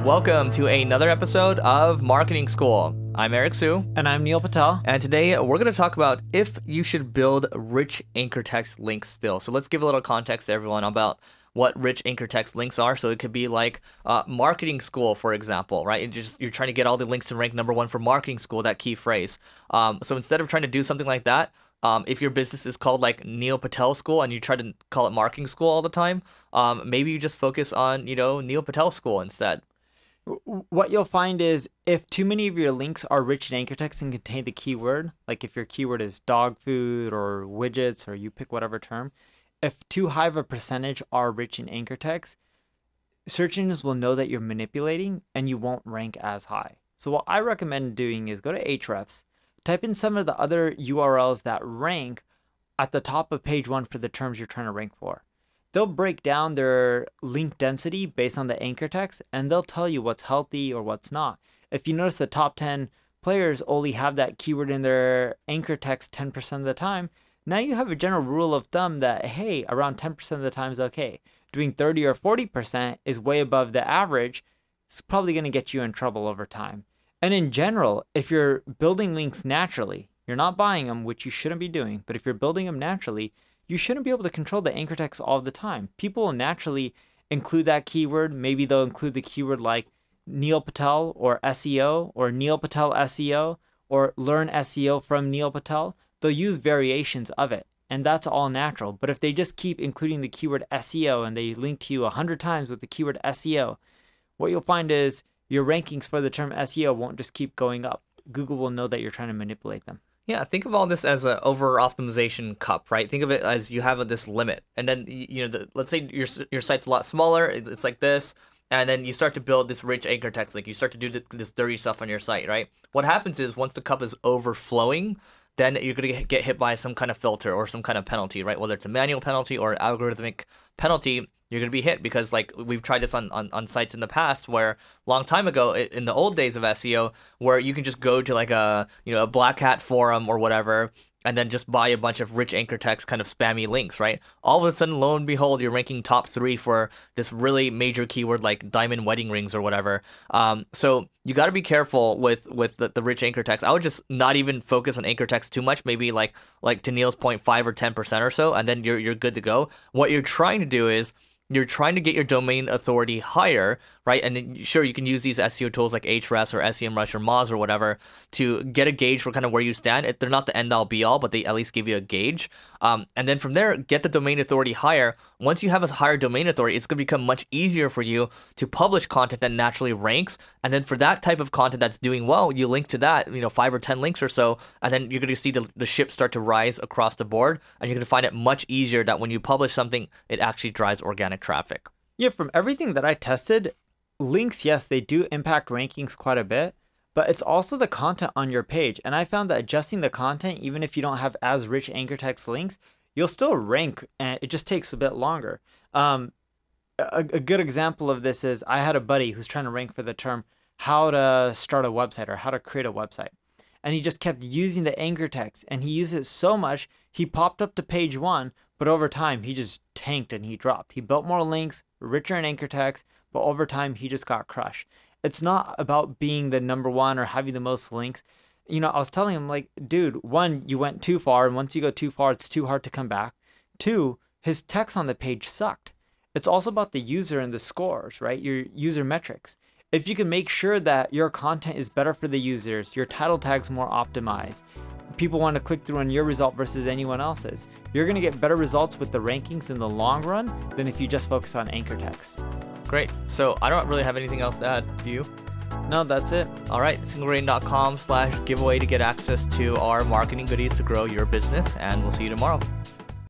Welcome to another episode of Marketing School. I'm Eric Su. And I'm Neil Patel. And today we're going to talk about if you should build rich anchor text links still. So let's give a little context to everyone about what rich anchor text links are. So it could be like marketing school, for example, right? You're trying to get all the links to rank #1 for marketing school, that key phrase. So instead of trying to do something like that, if your business is called like Neil Patel School and you try to call it marketing school all the time, maybe you just focus on, Neil Patel School instead. What you'll find is if too many of your links are rich in anchor text and contain the keyword, like if your keyword is dog food or widgets or you pick whatever term, if too high of a percentage are rich in anchor text, search engines will know that you're manipulating and you won't rank as high. So what I recommend doing is go to Ahrefs, type in some of the other URLs that rank at the top of page 1 for the terms you're trying to rank for. They'll break down their link density based on the anchor text, and they'll tell you what's healthy or what's not. If you notice the top 10 players only have that keyword in their anchor text 10% of the time, now you have a general rule of thumb that, hey, around 10% of the time is okay. Doing 30 or 40% is way above the average. It's probably going to get you in trouble over time. And in general, if you're building links naturally, you're not buying them, which you shouldn't be doing, but if you're building them naturally, you shouldn't be able to control the anchor text all the time. People will naturally include that keyword. Maybe they'll include the keyword like Neil Patel or SEO or Neil Patel SEO or learn SEO from Neil Patel. They'll use variations of it, and that's all natural. But if they just keep including the keyword SEO and they link to you 100 times with the keyword SEO, what you'll find is your rankings for the term SEO won't just keep going up. Google will know that you're trying to manipulate them. Yeah, think of all this as an over-optimization cup, right? Think of it as you have this limit, and then let's say your site's a lot smaller. It's like this, and then you start to build this rich anchor text link. You start to do this dirty stuff on your site, right? What happens is once the cup is overflowing, then you're gonna get hit by some kind of filter or some kind of penalty, right? Whether it's a manual penalty or algorithmic penalty, you're gonna be hit because like we've tried this on sites in the past where long time ago in the old days of SEO where you can just go to like a black hat forum or whatever and then just buy a bunch of rich anchor text kind of spammy links, right? All of a sudden, lo and behold, you're ranking top 3 for this really major keyword like diamond wedding rings or whatever. So you got to be careful with the rich anchor text. I would just not even focus on anchor text too much, maybe like to Neil's point, 5 or 10% or so, and then you're good to go. What you're trying to do is you're trying to get your domain authority higher, right? And then, sure, you can use these SEO tools like Ahrefs or SEMrush or Moz or whatever to get a gauge for kind of where you stand. They're not the end-all be-all, but they at least give you a gauge. And then from there, get the domain authority higher. Once you have a higher domain authority, it's going to become much easier for you to publish content that naturally ranks. And then for that type of content that's doing well, you link to that, 5 or 10 links or so, and then you're going to see the ship start to rise across the board. And you're going to find it much easier that when you publish something, it actually drives organic traffic. Yeah, from everything that I tested, links, yes, they do impact rankings quite a bit, but it's also the content on your page. And I found that adjusting the content, even if you don't have as rich anchor text links, you'll still rank, and it just takes a bit longer. A good example of this is I had a buddy who's trying to rank for the term how to start a website or how to create a website. And he just kept using the anchor text, and he used it so much, he popped up to page 1, but over time, he just tanked and he dropped. He built more links, richer in anchor text, but over time, he just got crushed. It's not about being the #1 or having the most links. I was telling him, like, dude, 1, you went too far, and once you go too far, it's too hard to come back. 2, his text on the page sucked. It's also about the user and the scores, right? Your user metrics. If you can make sure that your content is better for the users, your title tag's more optimized, people want to click through on your result versus anyone else's, you're going to get better results with the rankings in the long run than if you just focus on anchor text. Great. So I don't really have anything else to add. Do you? No, that's it. All right. singlegrain.com/giveaway to get access to our marketing goodies to grow your business, and we'll see you tomorrow.